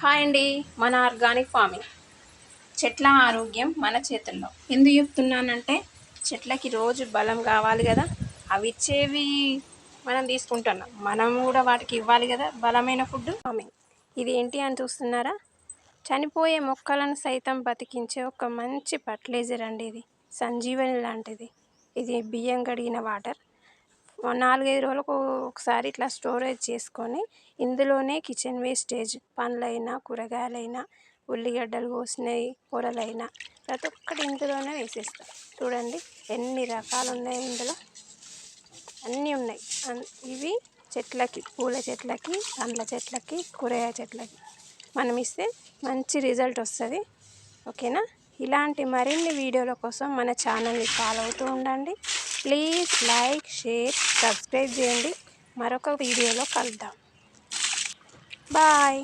Hi అండి. మన organic farming చెట్ల ఆరోగ్యం మన చేతుల్లో. ఎందుకు చెప్తున్నానంటే చెట్లకి రోజు బలం కావాలి కదా, అవి ఇచ్చేవి మనం తీసుకుంటున్నాం, మనం కూడా వాటికి ఇవ్వాలి కదా బలమైన ఫుడ్. ఫార్మింగ్ ఇది ఏంటి అని చూస్తున్నారా? చనిపోయే మొక్కలను సైతం బతికించే ఒక మంచి ఫర్టిలైజర్ అండి. ఇది సంజీవని లాంటిది. ఇది బియ్యం కడిగిన వాటర్ 4-5 రోజులకు ఒకసారి ఇట్లా స్టోరేజ్ చేసుకొని ఇందులోనే కిచెన్ వేస్టేజ్, పండ్లైనా కూరగాయలైనా, ఉల్లిగడ్డలు కోసినవి కూరలైనా ప్రతి ఒక్కటి ఇందులోనే వేసేస్తాం. చూడండి ఎన్ని రకాలు ఉన్నాయి ఇందులో, అన్నీ ఉన్నాయి. ఇవి చెట్లకి, పూల చెట్లకి, పండ్ల చెట్లకి, కూరగాయ చెట్లకి మనం ఇస్తే మంచి రిజల్ట్ వస్తుంది. ఓకేనా? ఇలాంటి మరిన్ని వీడియోల కోసం మన ఛానల్ని ఫాలో అవుతూ ఉండండి. ప్లీజ్ లైక్, షేర్, సబ్స్క్రైబ్ చేయండి. మరొక వీడియోలో కలుద్దాం. బాయ్.